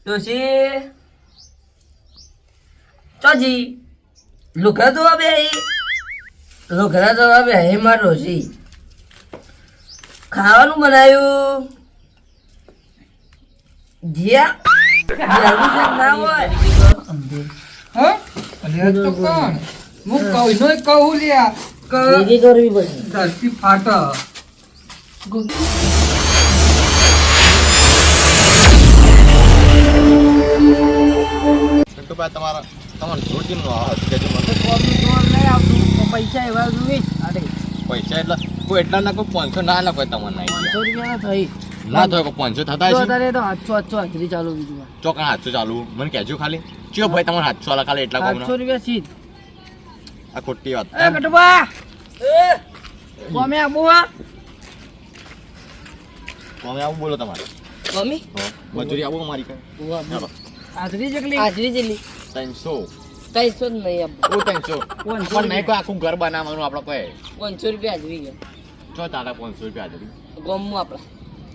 ડોશી ચોજી લુગડા ધોવા બે માર ડોશી ખાવાનું બનાવ્યું જીયા ના હોય હા અરે તો કોણ હું કહું લ્યા કરવી પડશે ધરતી ફાટા પૈસા એવા જોઈ પૈસા એટલે કોઈ એટલા ના કોઈ 500 ના ના કોઈ તમને ₹500 ના થઈ ના તો 500 થતા છે તારે તો 800 હાજરી ચાલુ બીજું ચોકણ 700 ચાલુ મને કહેજો ખાલી ચિયો ભાઈ તમારે 700 વાળા ખાલી એટલા કોમ ₹800 સીધ આ ખોટી વાત એ કટુબા કોમે આબુવા કોમે આવું બોલો તમારે મમ્મી મજૂરી આવું મારી કઈ ચાલો હાજરી જેટલી 300 300 જ નહીં આપો 300 પણ નહીં કોઈ આખું ઘર બનાવવાનું આપણે કોઈ ₹500 હાજરી ગયા ચો તારા 500 રૂપિયા હાજરી ગોમમાં આપણા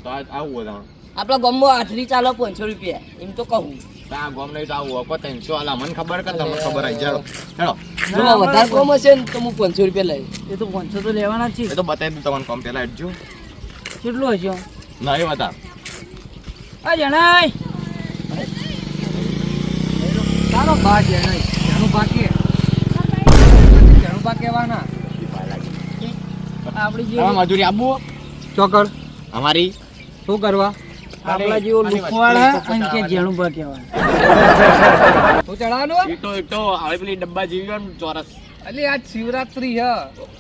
તો આવું બધા આપણા ગોમમાં હાજરી ચાલો ₹500 એમ તો કહું આ ગોમ નહીં તો આવું આપો 300 આલા મને ખબર કે તમને ખબર આવી જાડો હેડો જો વધારે કોમ હશે ને તો હું ₹500 લઈ એ તો 500 તો લેવાના જ છે એ તો બતાવી દઉં તમને કોમ પેલા હેડજો કેટલું હશે નહીં બતા આ જણાય તારો બા જણાય જાણું બાકી જાણું બા કહેવાના આપણી જે તમારે મજૂરી આપવું ચોકડ અમારી શું કરવા આપણા જેવો લુખવાડા અને કે જેણું પર કહેવાય શું ચડાવવાનું ઈટો હવે પેલી ડબ્બા જેવી હોય ને ચોરસ એટલે આજ શિવરાત્રી હે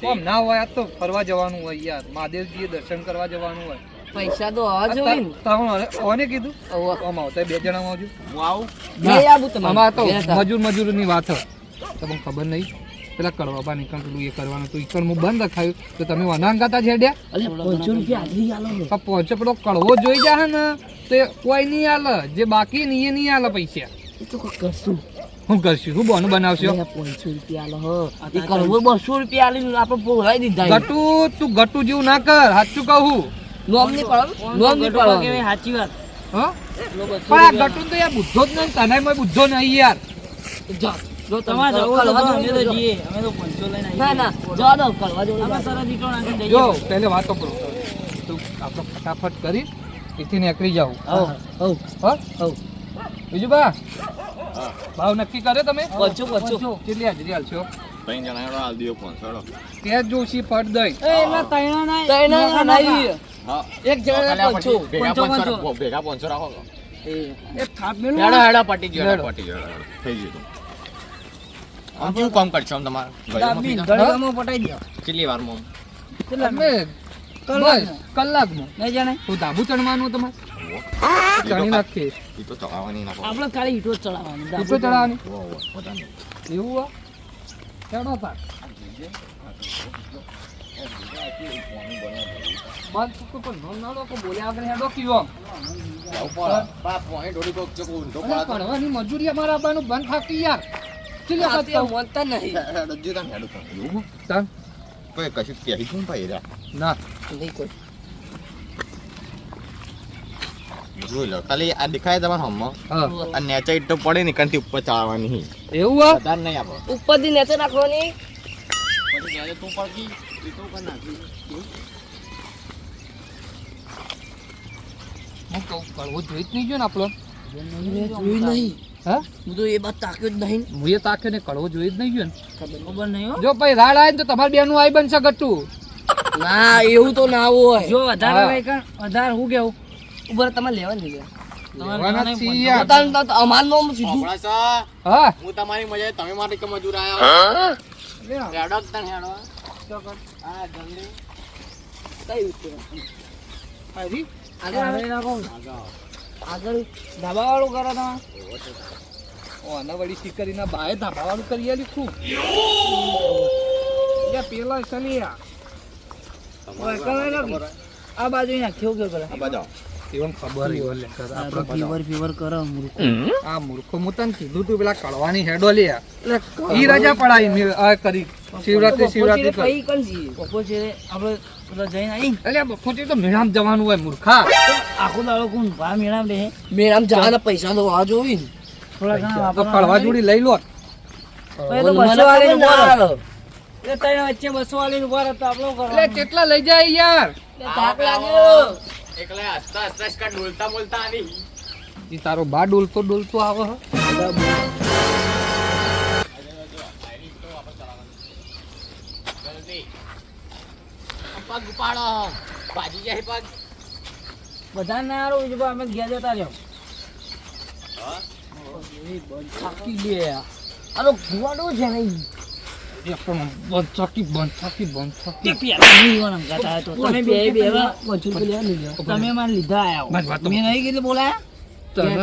કોમ ના હોય આજ તો ફરવા જવાનું હોય યાર મહાદેવજીએ દર્શન કરવા જવાનું હોય પૈસા તો હોવા જોઈએ ને કોને કીધું આમ આવતા 2 જણા આવજો હું આવું બે આબુ તમારે આમાં તો મજૂરની વાત હે તમને ખબર નહીં પેલા કડવા નીકળ પેલું એ કરવાનું તો ઈકણ હું બંધ રખાયું તો તમે વનાંગાતા છેડ્યા અલે ₹500 હાજરી આલો પહોંચે પેલો કડવો જોઈ જાય ને તો કોઈ નહીં આલે જે બાકી ને એ નહીં આલે પૈસા એ તો કરશું હું કરશું શું બોનું બનાવશો ₹500 આલો હ એ કરવો ₹200 આલીને આપણે ભોળાઈ દીધા ગટુ તું ગટુ જેવું ના કર સાચું કહું નોમ ની પડો નોમ ની પડો કે સાચી વાત હા પણ આ ગટુ તો યાર બુદ્ધો જ નહીં તને મેં બુદ્ધો નહીં યાર જો તમારે જવું તો અમે તો જઈએ અમે તો 500 લઈને ના ના જો દો કરવા જો અમે સારા દીકરો નાખી દઈએ જો પહેલે વાતો કરો તું આપણે ફટાફટ કરી એથી નીકળી જાવ બીજું બા ભાવ નક્કી કરે તમે કેટલી હાજરી હાલશો 3 જણા એનો આલ દિયો 500 ત્યાં જોશી ફટ દઈ તૈણા નહીં હા એક જણા 500 ભેગા 500 રાખો એક થાપ મેલું હેડા પટી ગયો થઈ ગયું આમ શું કામ કરશો તમારે ગળામાં પટાઈ દો કેટલી વારમાં તમે બસ કલાકમાં નહીં જાણે તો ધાબુ ચડવાનું તમારે ચણી નાખીએ ઈ તો ચડાવવાની ના આપણે ખાલી ઈટો જ ચડાવવાની ઈટો ચડાવવાની બધાને એવું આ ચડો પાક બાદ તો કોઈ નોન લોકો બોલ્યા આગળ હેડો કીવો કડવાની મજૂરી અમારા આપવાનું બંધ થાકી યાર ચીલે મોનતા નહીં કોઈ કશું કહી શું ભાઈ રા ના નહીં કોઈ જોઈ લો ખાલી આ દેખાય તમારે હમમાં આ નેચા ઈટ તો પડે ને કંથી ઉપર ચડાવવાની એવું આ વધારે નહીં આપો ઉપરથી નીચે નાખવાની પછી નેચે તું પડકી ઈ તો કરી નાખી હું કહું કડવો જોઈ જ નહીં ગયો ને આપણો જોઈ નહીં હા હું તો એ બાત તાક્યો જ નહીં હું એ તાકે ને કડવો જોઈ જ નહીં ગયો ને ખબર નહીં હો જો ભાઈ રાડ આવે ને તો તમારી બેનું આઈ બનશે ગટ્ટુ ના એવું તો ના હોય જો વધારે વધારે હું કેવું ઉપર તમારે લેવા નહીં લેવાના છીએ યાર અમાર નો સીધું હા હું તમારી મજા તમે માટે કે મજૂર આયા હેડો તને હેડો આ જલ્દી કઈ ઉતરે હરી આગળ નાખો આગળ ધાબા વાળું કરો તમે ઓ આના વળી શીકરીના બાએ ધાબા વાળું કરી આલી ખૂબ યા પેલા સલિયા આ બાજુ નાખ્યો કે પેલા આ બાજુ એવમ ખબર ઈ લે કર આપણે ફીવર કરો મૂર્ખ. આ મૂર્ખો હું તને કીધું તું પેલા કળવાની હેડો લે ઈ રજા પડાઈ મેં આ કરી શિવરાત્રી કરી. કઈ કલજી બપોર છે આપણે પેલા જઈને આવી અલ્યા બપોરથી તો મેળામ જવાનું હોય મૂર્ખા. આખો દાડો કોણ ભા મેળામ રહે મેરામ જવાના પૈસા તો આ જોવી ને. થોડા ઘણા તો વાપરવાના કળવા જોડી લઈ લો. પછી તો બસો વાળી ઉભો રહો. એટલે તઈને વચ્ચે બસો વાળી ઉભા રહો તો આપણો એટલે કરવાનું. કેટલા લઈ જાય યાર? એટલે તાપ લાગ્યો. એકલા હસતા હસતા જ કાં ડોલતા બોલતા આની. ઈ તારો બા ડોલતો આવે હે. જલ્દી. પગ ઉપાડો. ભાજી જાય પગ. બધા ના હારું છે, પણ અમે ઘેર જતા રહ્યો. હા? થાકી ગયા. આ તો ગુવાડો છે નહીં. એ પણ બંધ તે પેલા નહીં ઈવન અંગાતા હતો. તમે બે વચું પેલા નહીં લ્યો. તમે મને લીધા આયા બસ વાત તો- મેં નહીં કીધું બોલાયા. તને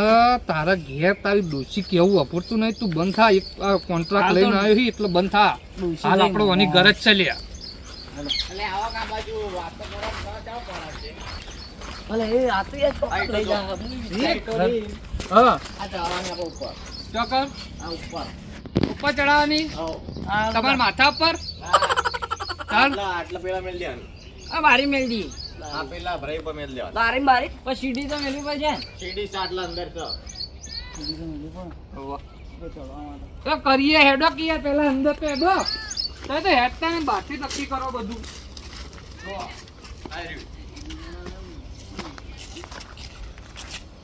તારા ઘેર તારી ડોશી કેવું અપૂરતું નહીં, તું બંધ થા. એક કોન્ટ્રાક્ટ હાલ તો- લઈને આવ્યો હી એટલે બંધ થા. ડોશી હાલ લઈને આપણો વાની ગરજ છે લ્યા. એટલે આવો કા બાજુ વાત તો કરો જાવ પડાશે. ભલે એ આ તો યાર ચોક્કસ લઈ જા. હા આ જવાની આપણે ઉપર. ચોકર આ ઉપર. ઉપર ચડાવવાની આવો. તમારા માથા ઉપર. ચાલ આટલા પેલા મેલ દેવાનું. આ બારી મેલ દી. આ પેલા ભરાઈ ઉપર મેલ દેવાનું. બારી બારી પછી સીડી તો મેલવી પડશે ને. સીડી સાટલા અંદર તો. સીડી તો મેલવી પડે. તો ચડવામાં તો. તો કરીએ હેડો કે યાર પેલા અંદર તો હેડો. તો હેડતા ને બહારથી નક્કી કરો બધું. આ રહ્યું.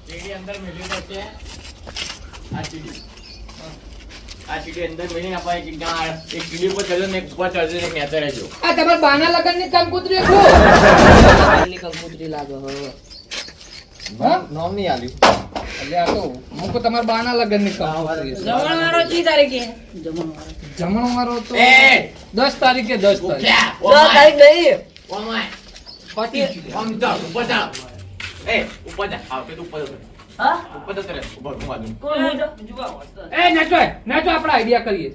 સીડી અંદર મેલી પડશે. આ સીડી. આ સીડી અંદર મેલીને આપણે એક ગાળ એક સીડી ઉપર ચડજો ને એક ઉપર ચડજો ને એક નેચે રહેજો. આ તમારા બાના લગન ની કંકુતરી છો. ની કંકુતરી લાગે હવે. હા? નામ નહીં આલ્યું. એટલે આ તો મુકો તમારા બાના લગન ની કંકુતરી છે. જમણવારો કી તારીખે? જમણવારો. જમણો મારો તો એ 10 તારીખે 10 તારીખ. ઉઠ્યા. દસ તારીખ નહીં. ઓમાય. પતી ગયું. આમ જાઓ, ઉપર જાઓ. એ ઉપર જા. આવ કે ઉપર જા. હા? ઉપર જતો રહે. ઉપર હું વાંધું. કોણ હું તો? જુઓ, વસ્તુ. એ નેચો આપણે આઈડિયા કરીએ.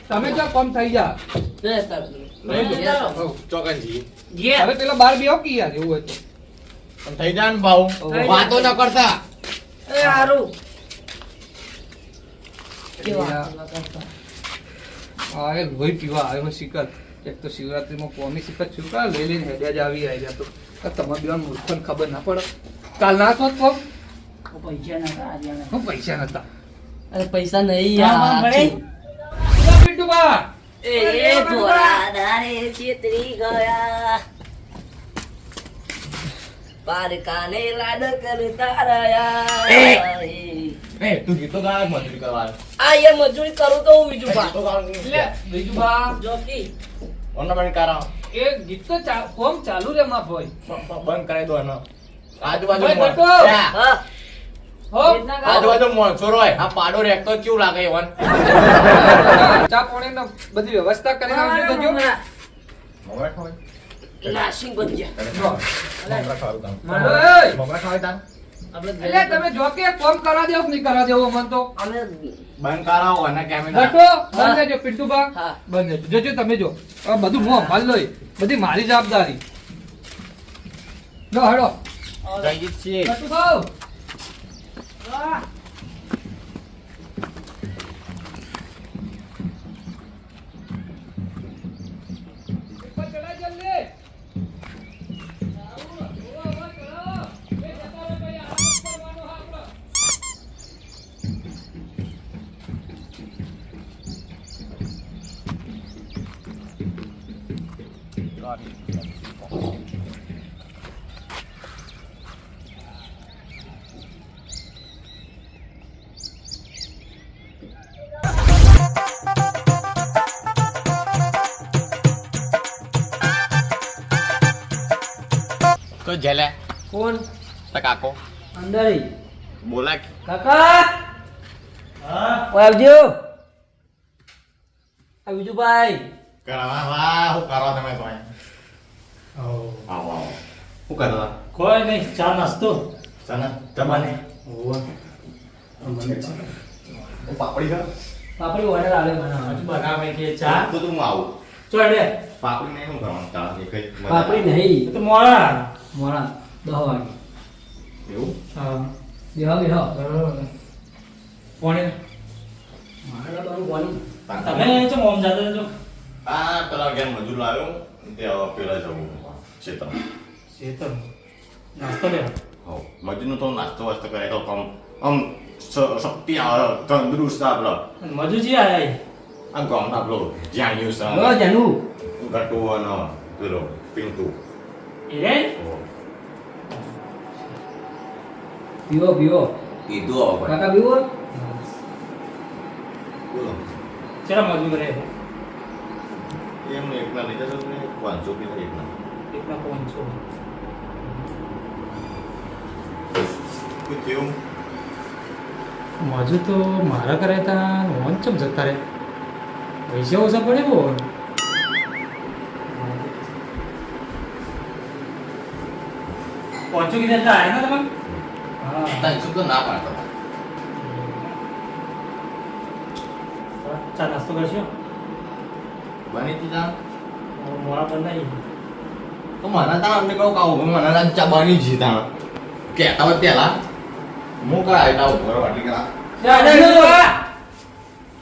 તમે જો કોમ થઈ જા. દસ તારીખ. હઉ. ચોકનજી. ઘેર. હવે પેલા બાર બેહો કે યાર એવું હોય તો. પણ થઈ જાય ને ભાઉ. થઈ વાતો ન કરતા. એ હારું. હા એ લોહી પીવા આવ્યો શિકર. એક તો શિવરાત્રીમાં કોમી શિકર છુકા લઈ લઈને હેડ્યા જ આવી આવ્યા તો તમારે બેન મૂર્ખોને ખબર ના પડે. કાલ ના શોધ કોમ પૈસા નતા આજે અમે. હું પૈસા નતા. અરે પૈસા નહીં હા, યાર. ભલે. પીટુબા એ થોડા દારે ચેતરી ગયા. પારકાને લાડ કરતા રહ્યા. એ તું ગીતો ગાય મજૂરી કરવા. આ યાર મજૂરી કરું તો હું બીજું પા. ગીતો ગાવાનું એટલે બીજુબા જોકી. ઓર્નામેન્ટ કરાવ. એ ગીત તો કોમ ચાલુ રે માં ભાઈ. બંધ કરાવી દો એનો. આજુબાજુ ભાઈ, મોણ. બટો. યા. હા. હો આજુબાજુ મોણસો રોય. આ પાડો રેખતો કેવું લાગે એવન. ચા પાણી બધી વ્યવસ્થા કરીને આવજો તો જો. મમરા ખાવાય. નાસિંગ બની ગયા. જો. મમરા ખાવાનું કામ. માંડો એ. મમરા ખાવાય તાન. આપણે એટલે તમે જો કે કોમ કરા દેવો કે નહીં કરા દેવો મન તો અમે બંધ કરાવો અને કેમેરા. ગટો બંધ રહેજો પિન્ટુબા હા. બંધ રહેજો જોજો તમે જો આ બધું હું સંભાળ લઈ બધી મારી જવાબદારી જો હેડો જઈ છીએ. ગટુ ભાવ તો જેલે કોણ? તો કાકો અંદર ઈ. બોલા કાકા ઓય આવજો. આ બીજું ભાઈ કરવા વાહ હું કરવા તમે તો આવો આવો હું કરવા કોઈ નહીં ચા નાસ્તો ચાના તમાને હું પાપડી ખા પાપડી ઓર્ડર આવે મને. બગામે કે ચા તો તું આવું ચોડે પાપડી નહીં શું કરવાનું ચા એક જ પાપડી નહીં તો મોળા મોડા 10 વાગે એવું હા બેહો બેહો કોણે મારા બાબુ બોલું તમે ચમ ઓમ જાતા છો આ પેલા ઘેર મજૂર લાવ્યો તે હવે પેલા જવું ક્ષેત્રમાં શેતર નાસ્તો લે હો મજૂરનો તો નાસ્તો વાસ્તો કરે તો આમ શક્તિ આવે તંદુરસ્ત આપડે મજૂજી આયા આમ ગામના આપણો જાણ્યું છે હો જાનુ ગટુ અને પેલો પિંટુ એ પીવો પીવો કીધું હવે કાકા પીવો બોલો ચલા મજૂર કરે એમને એકલા લઈ જતો ને 500 પેલા એકલા એકલા 500 શું થયું મજૂર તો મારા કરે તા નોન ચમ જતા રે પૈસા ઓછા પડે બહુ પહોંચો કીધા હતા આયા ને તમે હા 300 તો ના પાડતો ચા નાસ્તો કરશો બની તું જા મોડા પર નહીં તો મને તા અમને કહું કાવું મને તા ચા બની જી તા કહેતા હોય પેલા હું કા આયલા ઉપર વાટી કરા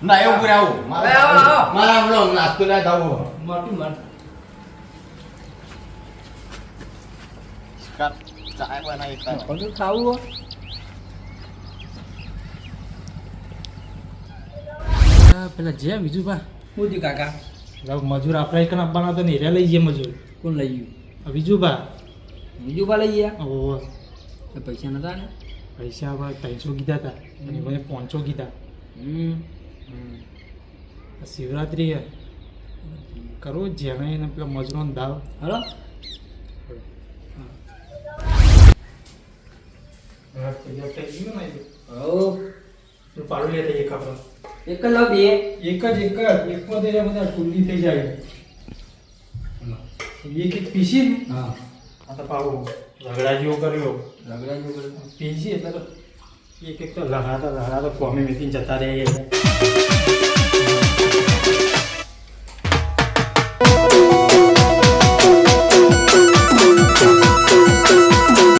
ના એવું કરે આવું મારા આપણો નાસ્તો લે જાવ મોટી મત ચાય બનાવી બધું ખાવું હો પેલા જે બીજું બા મોટી કાકા મજૂર આપણે એક આપવાના તો નહીં લઈ જઈએ મજૂર કોણ લઈ ગયું બીજું બા બીજું પા લઈ ગયા ઓહો તો પૈસા નતા ને પૈસા હવે 300 કીધા હતા અને મને 500 કીધા શિવરાત્રી હે કરો જેને એને પેલા મજૂરોનો દાવ હલો હો પાડું લે એક આપણો એક જ લાવ બે એકમાં તો બધા ખુલ્લી થઈ જાય એક પીસી ને હા આ તો પાવો રગડા જેવો કર્યો રગડા જો કરે પીસી એટલે તો એક તો લગાતા કોમે મેથી જતા રહે